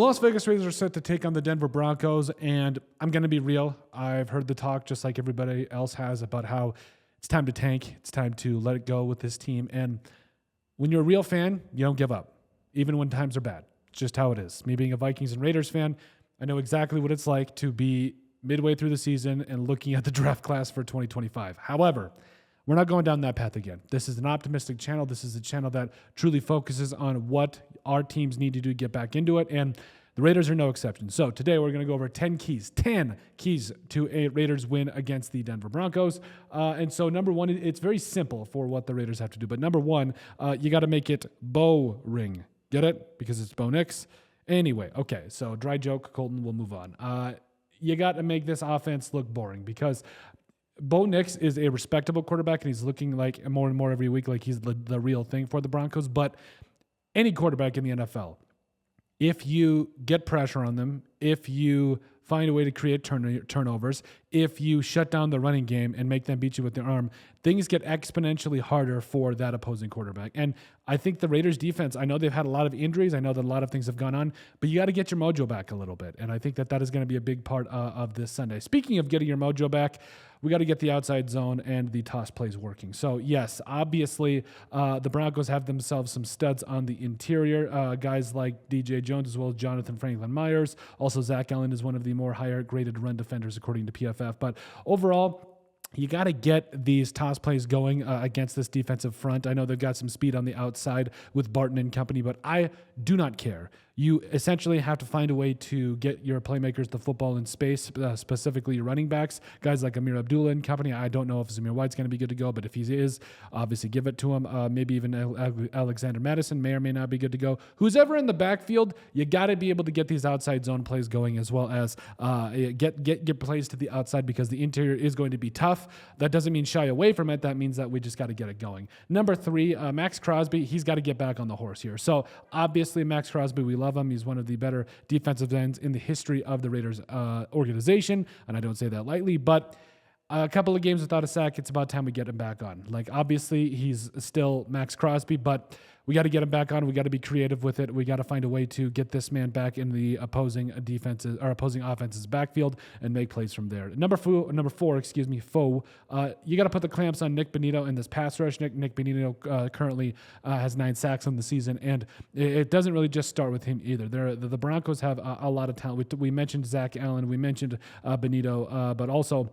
Las Vegas Raiders are set to take on the Denver Broncos, and I'm going to be real. I've heard the talk, just like everybody else has, about how it's time to tank. It's time to let it go with this team. And when you're a real fan, you don't give up, even when times are bad. It's just how it is. Me being a Vikings and Raiders fan, I know exactly what it's like to be midway through the season and looking at the draft class for 2025. However, we're not going down that path again. This is an optimistic channel. This is a channel that truly focuses on what our teams need to do to get back into it, and the Raiders are no exception. So today we're going to go over 10 keys to a Raiders win against the Denver Broncos. And so number one, it's very simple for what the Raiders have to do. But number one, you got to make it Bo ring. Get it? Because it's Bo Nix. Anyway, okay, so dry joke, Colton, we'll move on. You got to make this offense look boring because Bo Nix is a respectable quarterback, and he's looking like more and more every week like he's the real thing for the Broncos. But any quarterback in the NFL, if you get pressure on them, if you find a way to create turnovers, if you shut down the running game and make them beat you with their arm, things get exponentially harder for that opposing quarterback. And I think the Raiders defense, I know they've had a lot of injuries. I know that a lot of things have gone on, but you got to get your mojo back a little bit. And I think that is going to be a big part of this Sunday. Speaking of getting your mojo back, we got to get the outside zone and the toss plays working. So, yes, obviously, the Broncos have themselves some studs on the interior, guys like DJ Jones as well as Jonathan Franklin Myers. Also, Zach Allen is one of the more higher-graded run defenders, according to PFF. But overall, you got to get these toss plays going against this defensive front. I know they've got some speed on the outside with Barton and company, but I do not care. You essentially have to find a way to get your playmakers the football in space, specifically your running backs, guys like Amir Abdullah and company. I don't know if Zamir White's going to be good to go, but if he is, obviously give it to him. Maybe even Alexander Madison may or may not be good to go. Who's ever in the backfield, you got to be able to get these outside zone plays going, as well as get plays to the outside, because the interior is going to be tough. That doesn't mean shy away from it. That means that we just got to get it going. Number 3, Max Crosby. He's got to get back on the horse here. So obviously Max Crosby, we love him. He's one of the better defensive ends in the history of the Raiders organization, and I don't say that lightly, but a couple of games without a sack, it's about time we get him back on. Like, obviously, he's still Max Crosby, but we got to get him back on. We got to be creative with it. We got to find a way to get this man back in the opposing offense's backfield and make plays from there. Number four, you got to put the clamps on Nick Bonito in this pass rush. Nick Bonito currently has 9 sacks on the season, and it doesn't really just start with him either. The Broncos have a lot of talent. We mentioned Zach Allen, we mentioned Bonito, but also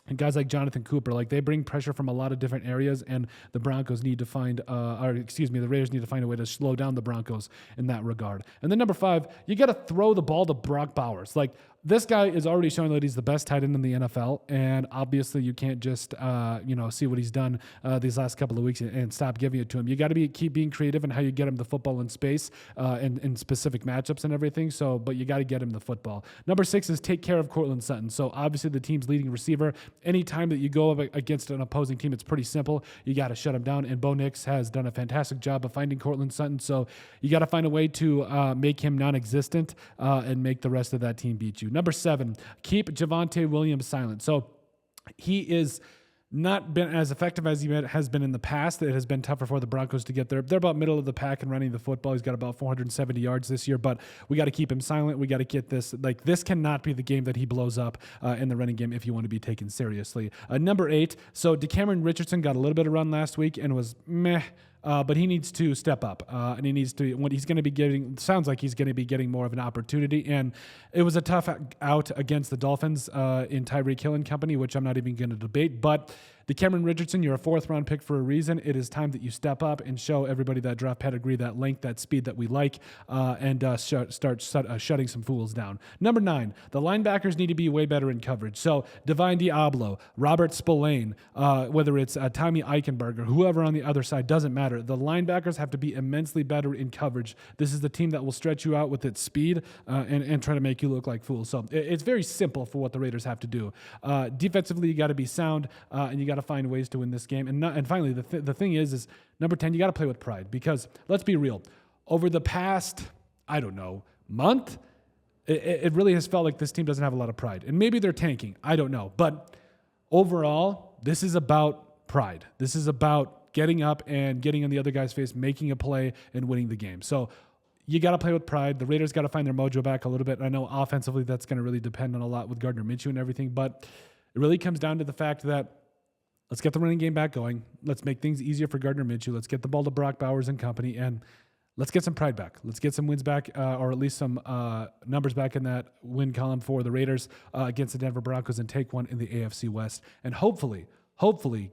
and guys like Jonathan Cooper, like, they bring pressure from a lot of different areas, and the Raiders need to find a way to slow down the Broncos in that regard. And then number 5, you got to throw the ball to Brock Bowers. Like, this guy is already showing that he's the best tight end in the NFL, and obviously you can't just see what he's done these last couple of weeks and stop giving it to him. You got to keep being creative in how you get him the football in space and in specific matchups and everything. So, but you got to get him the football. Number 6 is take care of Courtland Sutton. So obviously the team's leading receiver. Anytime that you go up against an opposing team, it's pretty simple. You got to shut him down, and Bo Nix has done a fantastic job of finding Courtland Sutton. So you got to find a way to make him non-existent and make the rest of that team beat you. Number 7, keep Javonte Williams silent. So he is not been as effective as he has been in the past. It has been tougher for the Broncos to get there. They're about middle of the pack in running the football. He's got about 470 yards this year, but we got to keep him silent. We got to get this. Like, this cannot be the game that he blows up in the running game if you want to be taken seriously. Number 8, so DeCameron Richardson got a little bit of run last week and was meh. But he needs to step up, and he needs to. What he's going to be getting sounds like he's going to be getting more of an opportunity. And it was a tough out against the Dolphins in Tyreek Hill and company, which I'm not even going to debate. But DeCameron Richardson, you're a 4th-round pick for a reason. It is time that you step up and show everybody that draft pedigree, that length, that speed that we like, and start shutting some fools down. Number 9, the linebackers need to be way better in coverage. So Divine Diablo, Robert Spillane, whether it's Tommy Eichenberger, whoever on the other side, doesn't matter. The linebackers have to be immensely better in coverage. This is the team that will stretch you out with its speed and try to make you look like fools. So it's very simple for what the Raiders have to do. Defensively, you got to be sound, and you got to find ways to win this game. And finally, the thing is number 10, you got to play with pride, because let's be real. Over the past, month, it really has felt like this team doesn't have a lot of pride. And maybe they're tanking. I don't know. But overall, this is about pride. This is about getting up and getting in the other guy's face, making a play, and winning the game. So you got to play with pride. The Raiders got to find their mojo back a little bit. I know offensively that's going to really depend on a lot with Gardner Minshew and everything, but it really comes down to the fact that let's get the running game back going. Let's make things easier for Gardner Minshew. Let's get the ball to Brock Bowers and company, and let's get some pride back. Let's get some wins back, or at least some numbers back in that win column for the Raiders against the Denver Broncos and take one in the AFC West, and hopefully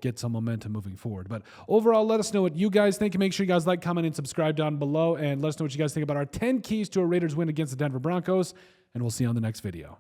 get some momentum moving forward. But overall, let us know what you guys think. And make sure you guys like, comment, and subscribe down below. And let us know what you guys think about our 10 keys to a Raiders win against the Denver Broncos. And we'll see you on the next video.